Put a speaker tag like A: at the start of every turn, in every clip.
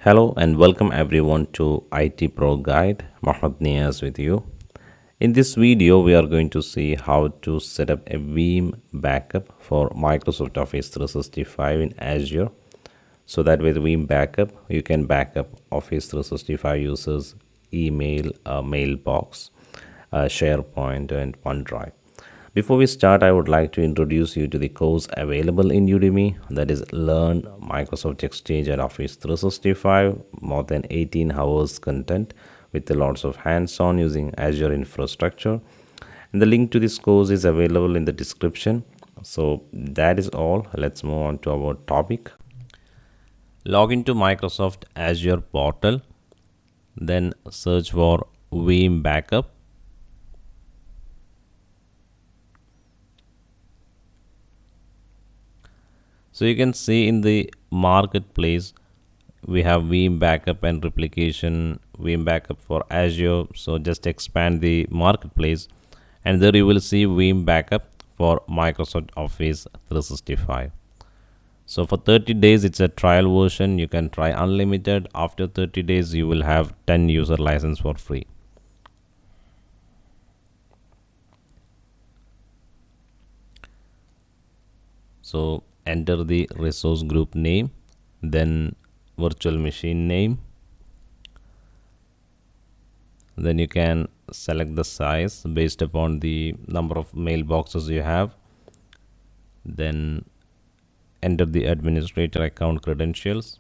A: Hello and welcome everyone to IT Pro Guide. Mohammed Niaz with you. In this video, we are going to see how to set up a Veeam backup for Microsoft Office 365 in Azure. So that with Veeam backup, you can backup Office 365 users' email, mailbox, SharePoint, and OneDrive. Before we start, I would like to introduce you to the course available in Udemy, that is Learn Microsoft Exchange and Office 365, more than 18 hours content with lots of hands-on using Azure infrastructure. And the link to this course is available in the description. So that is all. Let's move on to our topic. Log into Microsoft Azure portal, then search for Veeam backup. So you can see in the marketplace, we have Veeam backup and replication, Veeam backup for Azure. So just expand the marketplace and there you will see Veeam backup for Microsoft Office 365. So for 30 days, it's a trial version. You can try unlimited. After 30 days, you will have 10 user license for free. So enter the resource group name, then virtual machine name. Then you can select the size based upon the number of mailboxes you have. Then enter the administrator account credentials.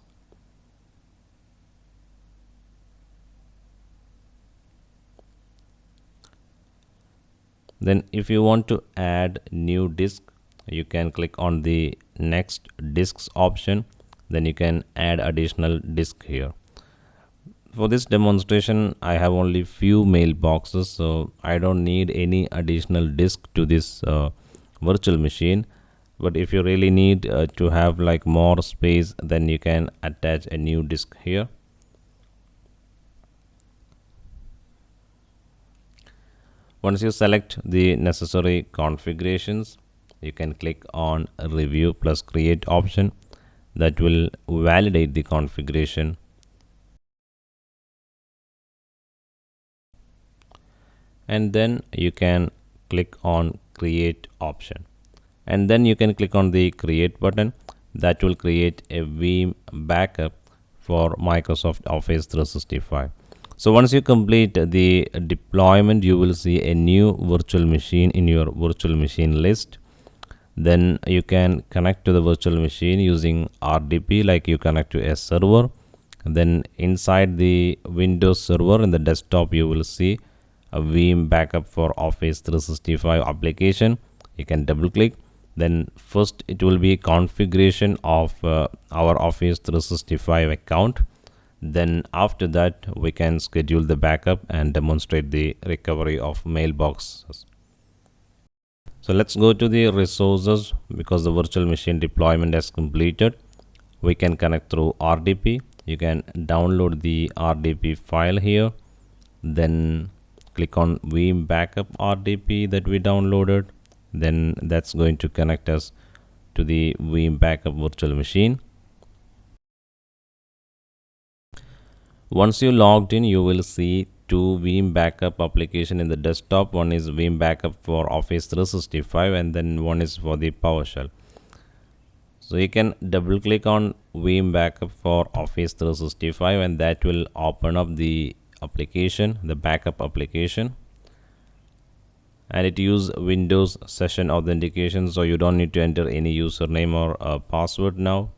A: Then if you want to add new disk, you can click on the next disks option. Then you can add additional disk here. For this demonstration, I have only few mailboxes, so I don't need any additional disk to this virtual machine. But if you really need to have like more space, then you can attach a new disk here. Once you select the necessary configurations, you can click on review plus create option. That will validate the configuration. And then you can click on create option. And then you can click on the create button. That will create a Veeam backup for Microsoft Office 365. So once you complete the deployment, you will see a new virtual machine in your virtual machine list. Then you can connect to the virtual machine using RDP, like you connect to a server. Then inside the Windows server in the desktop, you will see a Veeam backup for Office 365 application. You can double click. Then first it will be configuration of our Office 365 account. Then after that we can schedule the backup and demonstrate the recovery of mailboxes. So let's go to the resources. Because the virtual machine deployment has completed, we can connect through RDP. You can download the RDP file here. Then click on Veeam backup RDP that we downloaded. Then that's going to connect us to the Veeam backup virtual machine. Once you logged in, you will see two Veeam backup application in the desktop. One is Veeam backup for Office 365 and then one is for the PowerShell. So you can double click on Veeam backup for Office 365 and that will open up the application, the backup application. And it uses Windows session authentication, so you don't need to enter any username or password now.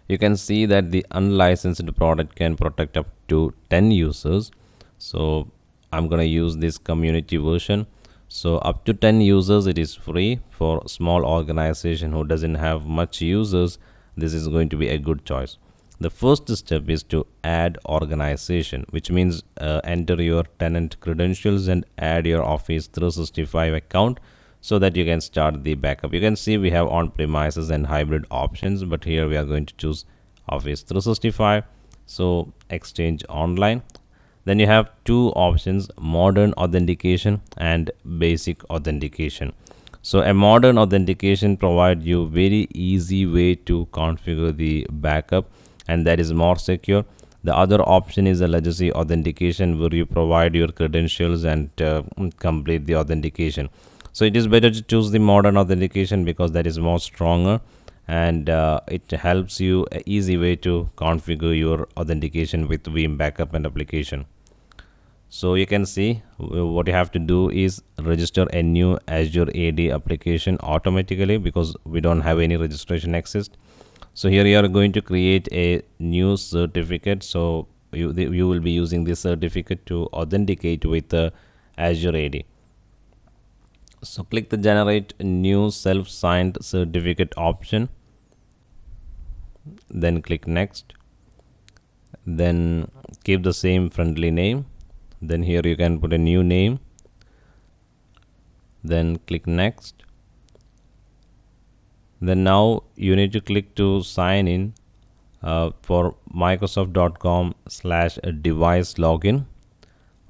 A: You can see that the unlicensed product can protect up to 10 users. So I'm going to use this community version. So up to 10 users, it is free. For small organization who doesn't have much users, this is going to be a good choice. The first step is to add organization, which means enter your tenant credentials and add your Office 365 account so that you can start the backup. You can see we have on-premises and hybrid options, but here we are going to choose Office 365. So Exchange Online. Then you have two options, modern authentication and basic authentication. So a modern authentication provides you very easy way to configure the backup, and that is more secure. The other option is a legacy authentication, where you provide your credentials and complete the authentication. So it is better to choose the modern authentication because that is more stronger, and it helps you a easy way to configure your authentication with Veeam backup and application. So you can see what you have to do is register a new Azure AD application automatically, because we don't have any registration access. So here you are going to create a new certificate. So you will be using this certificate to authenticate with the Azure AD. So click the generate new self-signed certificate option, then click next, then keep the same friendly name. Then here you can put a new name, then click next. Then now you need to click to sign in for microsoft.com/device login.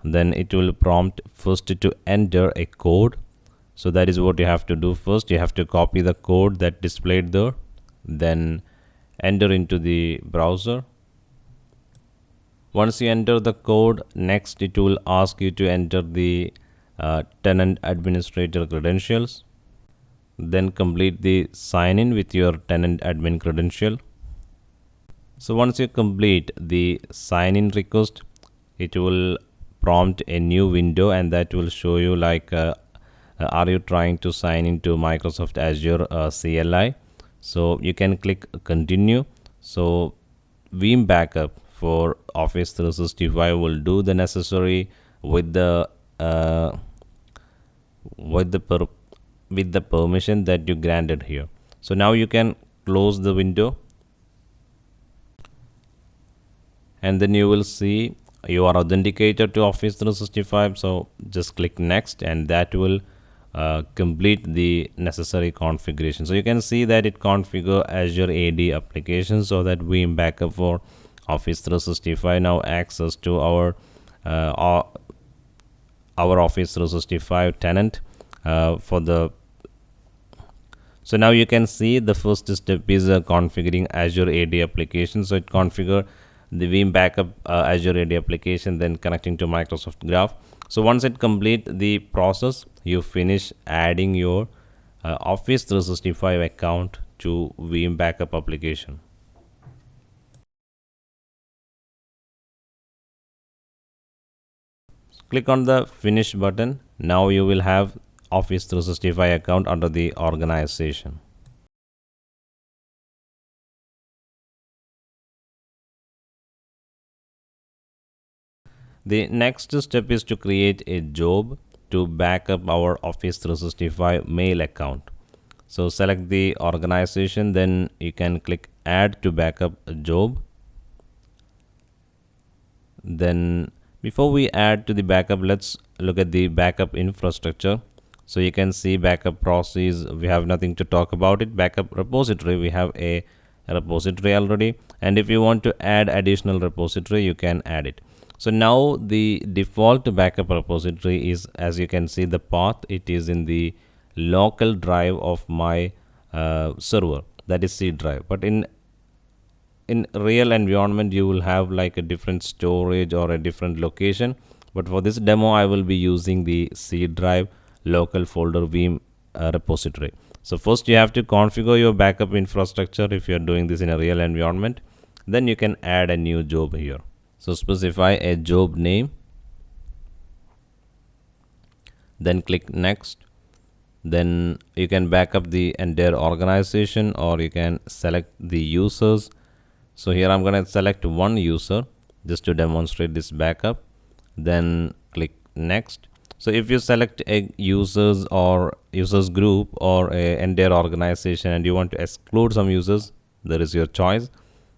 A: Then it will prompt first to enter a code. So that is what you have to do. First you have to copy the code that displayed there, then enter into the browser. Once you enter the code, next it will ask you to enter the tenant administrator credentials. Then complete the sign in with your tenant admin credential. So once you complete the sign in request, it will prompt a new window, and that will show you like are you trying to sign into Microsoft Azure CLI. So you can click continue. So Veeam backup for Office 365 will do the necessary with the permission that you granted here. So now you can close the window, and then you will see you are authenticated to Office 365. So just click next, and that will complete the necessary configuration. So you can see that it configure Azure AD application, so that Veeam backup for Office 365 now access to our Office 365 tenant for the. So now you can see the first step is configuring Azure AD application. So it configure the Veeam backup Azure AD application, then connecting to Microsoft Graph. So once it complete the process, you finish adding your Office 365 account to Veeam backup application. Click on the finish button. Now you will have Office 365 account under the organization. The next step is to create a job to back up our Office 365 mail account. So select the organization, then you can click add to backup a job. Then before we add to the backup, let's look at the backup infrastructure. So you can see backup process, we have nothing to talk about it. Backup repository, we have a repository already, and if you want to add additional repository, you can add it. So now the default backup repository is, as you can see, the path, it is in the local drive of my server, that is C drive. But in real environment you will have like a different storage or a different location, but for this demo I will be using the C drive local folder Veeam repository. So first you have to configure your backup infrastructure if you are doing this in a real environment. Then you can add a new job here. So specify a job name, then click next. Then you can back up the entire organization, or you can select the users. So here I'm going to select one user just to demonstrate this backup. Then click next. So if you select a users or users group or a entire organization and you want to exclude some users, there is your choice.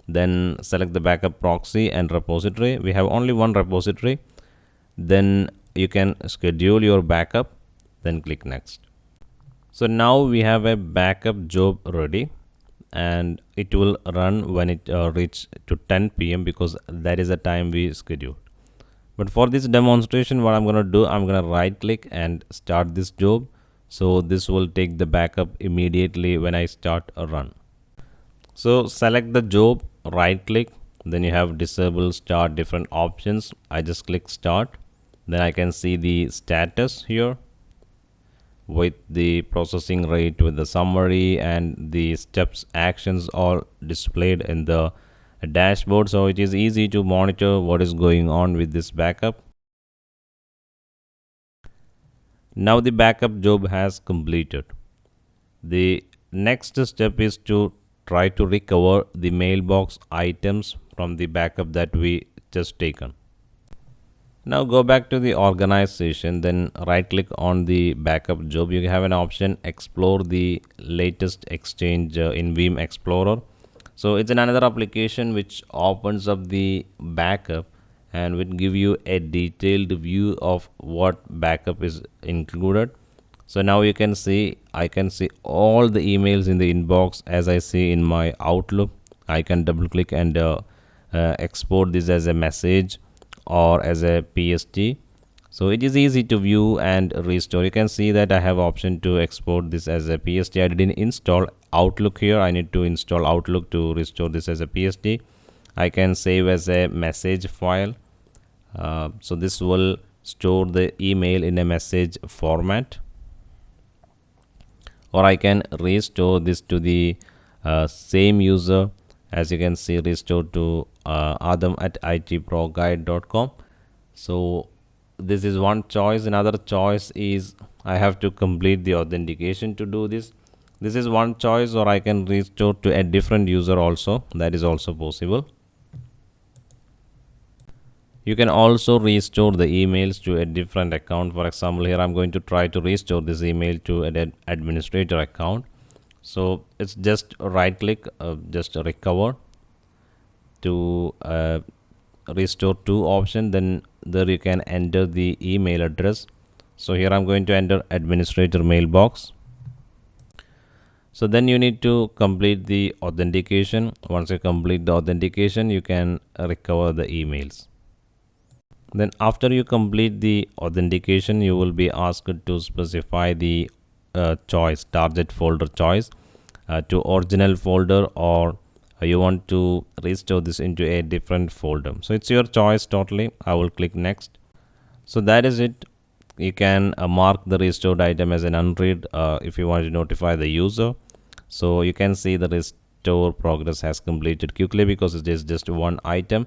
A: Then select the backup proxy and repository. We have only one repository. Then you can schedule your backup, then click next. So now we have a backup job ready, and it will run when it reach to 10 p.m. because that is the time we scheduled. But for this demonstration, what I'm going to do, I'm going to right click and start this job. So this will take the backup immediately when I start a run. So select the job, right click, then you have disable start different options. I just click start, then I can see the status here with the processing rate, with the summary, and the steps actions all displayed in the dashboard. So it is easy to monitor what is going on with this backup. Now the backup job has completed. The next step is to try to recover the mailbox items from the backup that we just taken. Now go back to the organization, then right click on the backup job. You have an option explore the latest exchange in Veeam Explorer. So it's another application which opens up the backup and will give you a detailed view of what backup is included. So now you can see, I can see all the emails in the inbox as I see in my Outlook. I can double click and export this as a message or as a PST. So it is easy to view and restore. You can see that I have option to export this as a PST. I didn't install Outlook here. I need to install Outlook to restore this as a PST. I can save as a message file. So this will store the email in a message format, or I can restore this to the same user. As you can see, restore to adam@itproguide.com. So this is one choice. Another choice is I have to complete the authentication to do this. This is one choice, or I can restore to a different user also. That is also possible. You can also restore the emails to a different account. For example, here I'm going to try to restore this email to an administrator account. So it's just right click, just recover to restore to option. Then there you can enter the email address. So here I'm going to enter administrator mailbox. So then you need to complete the authentication. Once you complete the authentication, you can recover the emails. Then after you complete the authentication, you will be asked to specify the choice, target folder choice, to original folder, or you want to restore this into a different folder. So it's your choice totally. I will click next. So that is it. You can mark the restored item as an unread if you want to notify the user. So you can see the restore progress has completed quickly because it is just one item.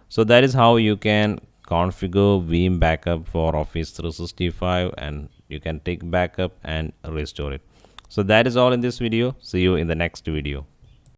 A: So that is how you can configure Veeam backup for Office 365, and you can take backup and restore it. So that is all in this video. See you in the next video.